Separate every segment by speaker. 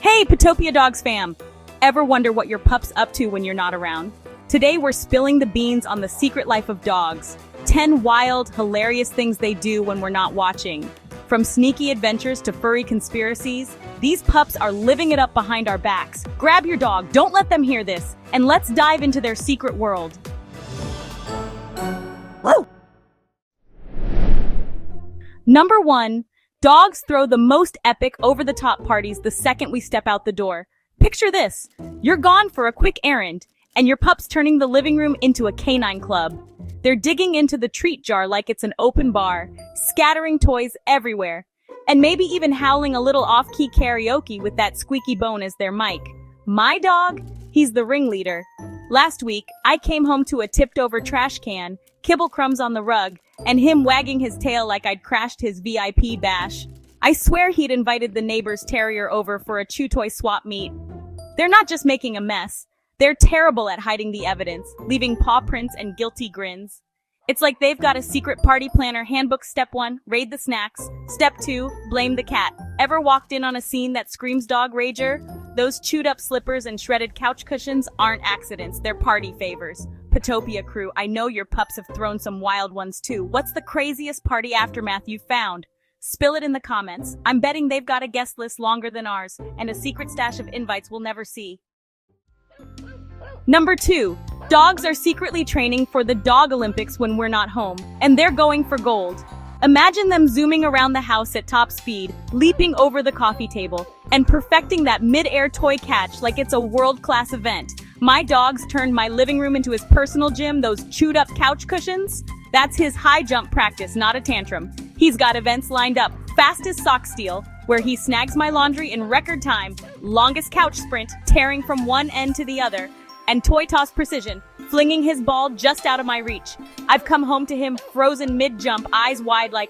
Speaker 1: Hey, Petopia Dogs fam! Ever wonder what your pup's up to when you're not around? Today we're spilling the beans on the secret life of dogs. 10 wild, hilarious things they do when we're not watching. From sneaky adventures to furry conspiracies, these pups are living it up behind our backs. Grab your dog, don't let them hear this, and let's dive into their secret world. Woo! Number 1. Dogs throw the most epic, over-the-top parties the second we step out the door. Picture this. You're gone for a quick errand, and your pup's turning the living room into a canine club. They're digging into the treat jar like it's an open bar, scattering toys everywhere, and maybe even howling a little off-key karaoke with that squeaky bone as their mic. My dog? He's the ringleader. Last week, I came home to a tipped-over trash can, kibble crumbs on the rug, and him wagging his tail like I'd crashed his VIP bash. I swear he'd invited the neighbor's terrier over for a chew toy swap meet. They're not just making a mess. They're terrible at hiding the evidence, leaving paw prints and guilty grins. It's like they've got a secret party planner handbook. Step 1, raid the snacks. Step 2, blame the cat. Ever walked in on a scene that screams dog rager? Those chewed up slippers and shredded couch cushions aren't accidents, they're party favors. Petopia crew, I know your pups have thrown some wild ones too. What's the craziest party aftermath you've found? Spill it in the comments. I'm betting they've got a guest list longer than ours, and a secret stash of invites we'll never see. Number 2. Dogs are secretly training for the Dog Olympics when we're not home, and they're going for gold. Imagine them zooming around the house at top speed, leaping over the coffee table, and perfecting that mid-air toy catch like it's a world-class event. My dog's turned my living room into his personal gym. Those chewed-up couch cushions? That's his high jump practice, not a tantrum. He's got events lined up. Fastest sock steal, where he snags my laundry in record time. Longest couch sprint, tearing from one end to the other. And toy toss precision, flinging his ball just out of my reach. I've come home to him frozen mid-jump, eyes wide like,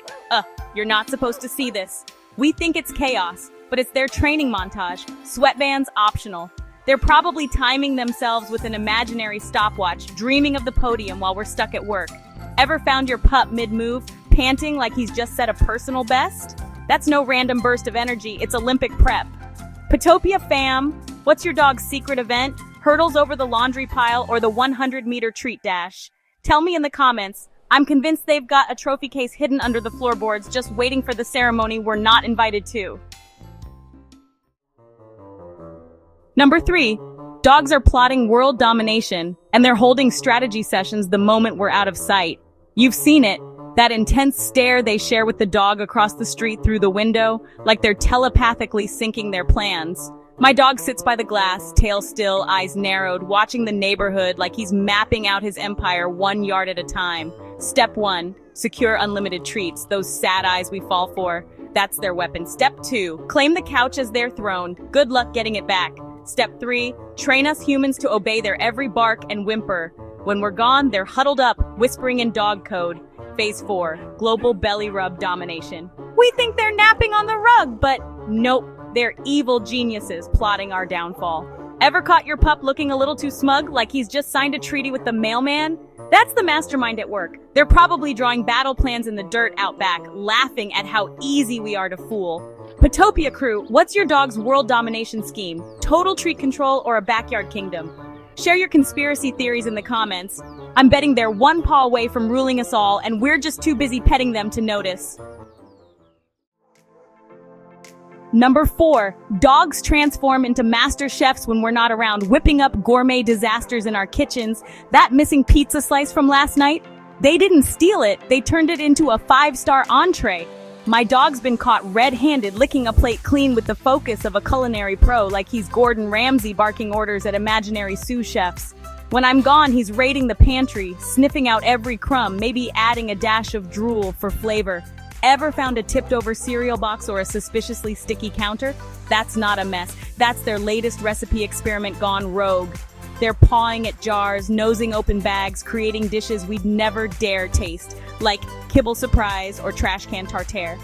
Speaker 1: you're not supposed to see this. We think it's chaos, but it's their training montage. Sweatbands optional. They're probably timing themselves with an imaginary stopwatch, dreaming of the podium while we're stuck at work. Ever found your pup mid-move, panting like he's just set a personal best? That's no random burst of energy, it's Olympic prep. Petopia fam, what's your dog's secret event? Hurdles over the laundry pile or the 100-meter treat dash? Tell me in the comments. I'm convinced they've got a trophy case hidden under the floorboards just waiting for the ceremony we're not invited to. Number 3. Dogs are plotting world domination, and they're holding strategy sessions the moment we're out of sight. You've seen it. That intense stare they share with the dog across the street through the window, like they're telepathically syncing their plans. My dog sits by the glass, tail still, eyes narrowed, watching the neighborhood like he's mapping out his empire 1 yard at a time. Step 1, secure unlimited treats, those sad eyes we fall for. That's their weapon. Step 2, claim the couch as their throne. Good luck getting it back. Step 3, train us humans to obey their every bark and whimper. When we're gone, they're huddled up, whispering in dog code. Phase 4, global belly rub domination. We think they're napping on the rug, but nope. They're evil geniuses plotting our downfall. Ever caught your pup looking a little too smug, like he's just signed a treaty with the mailman? That's the mastermind at work. They're probably drawing battle plans in the dirt out back, laughing at how easy we are to fool. Petopia crew, what's your dog's world domination scheme? Total treat control or a backyard kingdom? Share your conspiracy theories in the comments. I'm betting they're one paw away from ruling us all, and we're just too busy petting them to notice. Number 4, dogs transform into master chefs when we're not around, whipping up gourmet disasters in our kitchens. That missing pizza slice from last night? They didn't steal it, they turned it into a 5-star entree. My dog's been caught red-handed licking a plate clean with the focus of a culinary pro, like he's Gordon Ramsay barking orders at imaginary sous chefs. When I'm gone, he's raiding the pantry, sniffing out every crumb, maybe adding a dash of drool for flavor. Ever found a tipped-over cereal box or a suspiciously sticky counter? That's not a mess. That's their latest recipe experiment gone rogue. They're pawing at jars, nosing open bags, creating dishes we'd never dare taste, like kibble surprise or trash can tartare.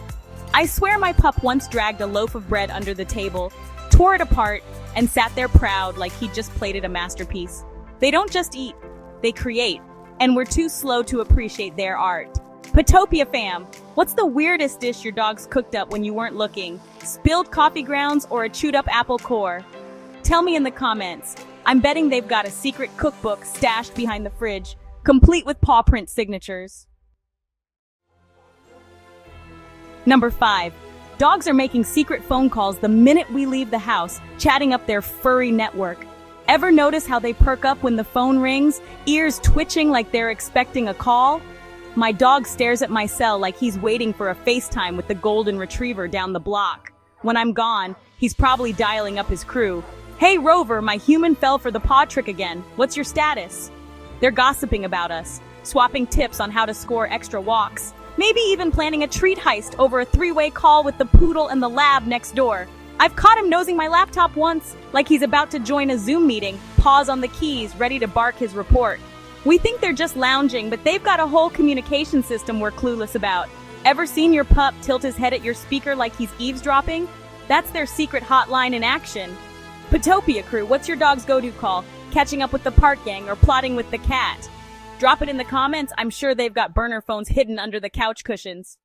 Speaker 1: I swear my pup once dragged a loaf of bread under the table, tore it apart, and sat there proud like he'd just plated a masterpiece. They don't just eat, they create, and we're too slow to appreciate their art. Petopia fam, what's the weirdest dish your dogs cooked up when you weren't looking? Spilled coffee grounds or a chewed up apple core? Tell me in the comments. I'm betting they've got a secret cookbook stashed behind the fridge, complete with paw print signatures. Number 5. Dogs are making secret phone calls the minute we leave the house, chatting up their furry network. Ever notice how they perk up when the phone rings, ears twitching like they're expecting a call? My dog stares at my cell like he's waiting for a FaceTime with the golden retriever down the block. When I'm gone, he's probably dialing up his crew. Hey Rover, my human fell for the paw trick again. What's your status? They're gossiping about us, swapping tips on how to score extra walks, maybe even planning a treat heist over a 3-way call with the poodle and the lab next door. I've caught him nosing my laptop once, like he's about to join a Zoom meeting, paws on the keys, ready to bark his report. We think they're just lounging, but they've got a whole communication system we're clueless about. Ever seen your pup tilt his head at your speaker like he's eavesdropping? That's their secret hotline in action. Petopia crew, what's your dog's go-to call? Catching up with the park gang or plotting with the cat? Drop it in the comments. I'm sure they've got burner phones hidden under the couch cushions.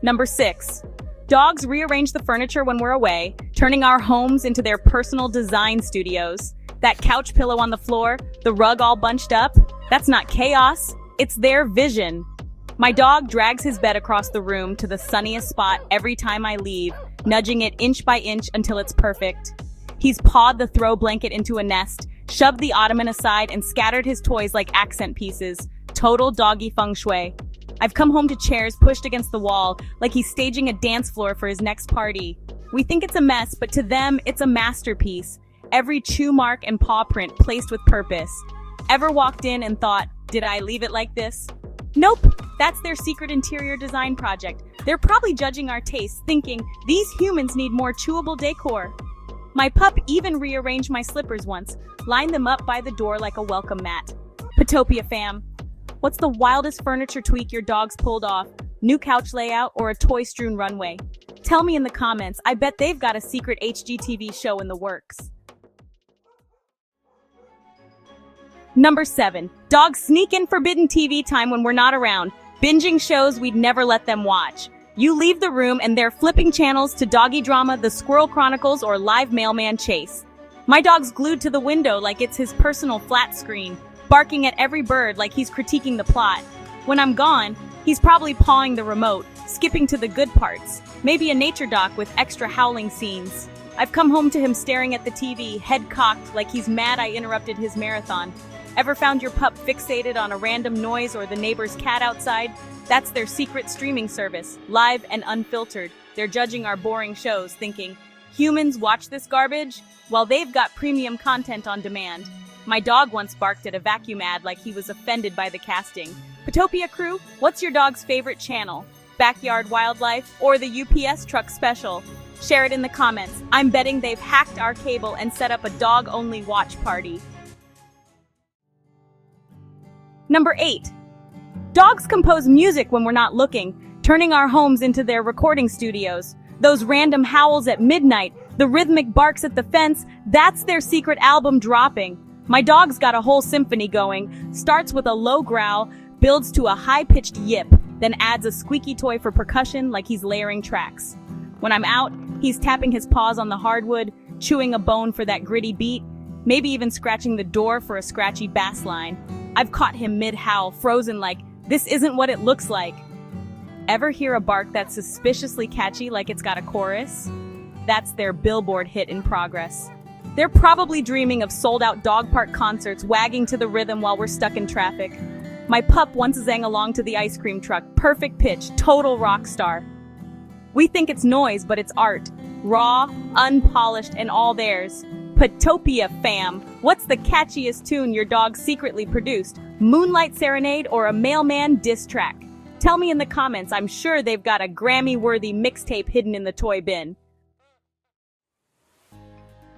Speaker 1: Number 6. Dogs rearrange the furniture when we're away, turning our homes into their personal design studios. That couch pillow on the floor, the rug all bunched up, that's not chaos, it's their vision. My dog drags his bed across the room to the sunniest spot every time I leave, nudging it inch by inch until it's perfect. He's pawed the throw blanket into a nest, shoved the ottoman aside, and scattered his toys like accent pieces. Total doggy feng shui. I've come home to chairs pushed against the wall, like he's staging a dance floor for his next party. We think it's a mess, but to them, it's a masterpiece. Every chew mark and paw print placed with purpose. Ever walked in and thought, did I leave it like this? Nope, that's their secret interior design project. They're probably judging our tastes, thinking, these humans need more chewable decor. My pup even rearranged my slippers once, lined them up by the door like a welcome mat. Petopia fam, what's the wildest furniture tweak your dog's pulled off? New couch layout or a toy-strewn runway? Tell me in the comments. I bet they've got a secret HGTV show in the works. Number 7. Dogs sneak in forbidden TV time when we're not around, binging shows we'd never let them watch. You leave the room and they're flipping channels to doggy drama, The Squirrel Chronicles, or Live Mailman Chase. My dog's glued to the window like it's his personal flat screen, barking at every bird like he's critiquing the plot. When I'm gone, he's probably pawing the remote, skipping to the good parts, maybe a nature doc with extra howling scenes. I've come home to him staring at the TV, head cocked like he's mad I interrupted his marathon. Ever found your pup fixated on a random noise or the neighbor's cat outside? That's their secret streaming service, live and unfiltered. They're judging our boring shows, thinking, humans watch this garbage? Well, they've got premium content on demand. My dog once barked at a vacuum ad like he was offended by the casting. Petopia crew, what's your dog's favorite channel? Backyard Wildlife or the UPS Truck Special? Share it in the comments. I'm betting they've hacked our cable and set up a dog-only watch party. Number 8. Dogs compose music when we're not looking, turning our homes into their recording studios. Those random howls at midnight, the rhythmic barks at the fence, that's their secret album dropping. My dog's got a whole symphony going, starts with a low growl, builds to a high-pitched yip, then adds a squeaky toy for percussion like he's layering tracks. When I'm out, he's tapping his paws on the hardwood, chewing a bone for that gritty beat, maybe even scratching the door for a scratchy bass line. I've caught him mid-howl, frozen like, this isn't what it looks like. Ever hear a bark that's suspiciously catchy like it's got a chorus? That's their billboard hit in progress. They're probably dreaming of sold-out dog park concerts wagging to the rhythm while we're stuck in traffic. My pup once sang along to the ice cream truck, perfect pitch, total rock star. We think it's noise, but it's art. Raw, unpolished, and all theirs. Petopia fam, what's the catchiest tune your dog secretly produced? Moonlight Serenade or a Mailman diss track? Tell me in the comments. I'm sure they've got a Grammy-worthy mixtape hidden in the toy bin.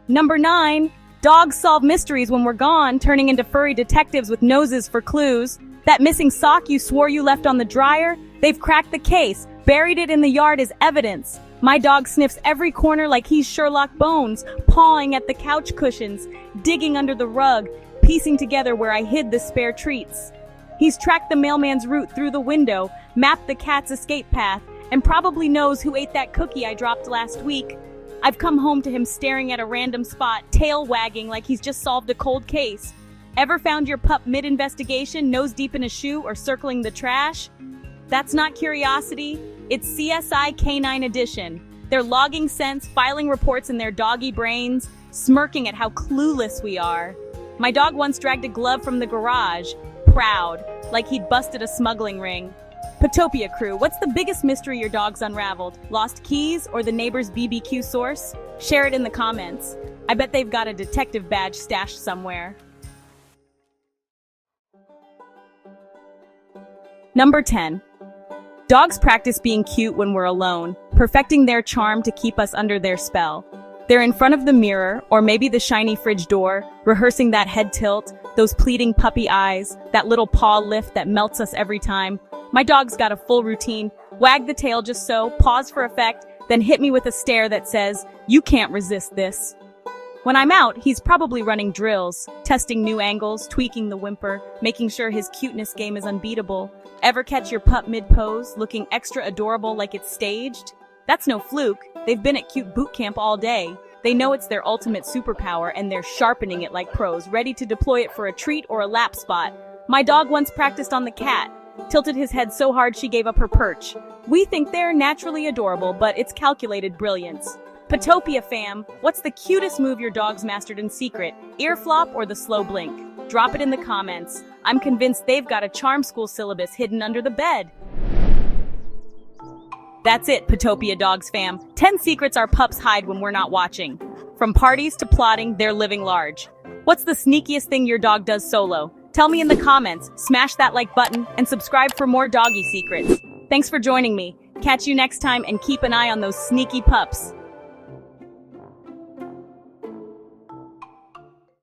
Speaker 1: Number 9. Dogs solve mysteries when we're gone, turning into furry detectives with noses for clues. That missing sock you swore you left on the dryer? They've cracked the case, buried it in the yard as evidence. My dog sniffs every corner like he's Sherlock Bones, pawing at the couch cushions, digging under the rug, piecing together where I hid the spare treats. He's tracked the mailman's route through the window, mapped the cat's escape path, and probably knows who ate that cookie I dropped last week. I've come home to him staring at a random spot, tail wagging like he's just solved a cold case. Ever found your pup mid-investigation, nose deep in a shoe or circling the trash? That's not curiosity, it's CSI Canine Edition. They're logging scents, filing reports in their doggy brains, smirking at how clueless we are. My dog once dragged a glove from the garage, proud, like he'd busted a smuggling ring. Petopia crew, what's the biggest mystery your dog's unraveled? Lost keys or the neighbor's BBQ source? Share it in the comments. I bet they've got a detective badge stashed somewhere. Number 10. Dogs practice being cute when we're alone, perfecting their charm to keep us under their spell. They're in front of the mirror, or maybe the shiny fridge door, rehearsing that head tilt, those pleading puppy eyes, that little paw lift that melts us every time. My dog's got a full routine. Wag the tail just so, pause for effect, then hit me with a stare that says, "You can't resist this." When I'm out, he's probably running drills, testing new angles, tweaking the whimper, making sure his cuteness game is unbeatable. Ever catch your pup mid-pose, looking extra adorable like it's staged? That's no fluke. They've been at cute boot camp all day. They know it's their ultimate superpower and they're sharpening it like pros, ready to deploy it for a treat or a lap spot. My dog once practiced on the cat, tilted his head so hard she gave up her perch. We think they're naturally adorable, but it's calculated brilliance. Petopia fam, what's the cutest move your dog's mastered in secret? Ear flop or the slow blink? Drop it in the comments. I'm convinced they've got a charm school syllabus hidden under the bed. That's it, Petopia Dogs fam. 10 secrets our pups hide when we're not watching. From parties to plotting, they're living large. What's the sneakiest thing your dog does solo? Tell me in the comments, smash that like button, and subscribe for more doggy secrets. Thanks for joining me. Catch you next time and keep an eye on those sneaky pups.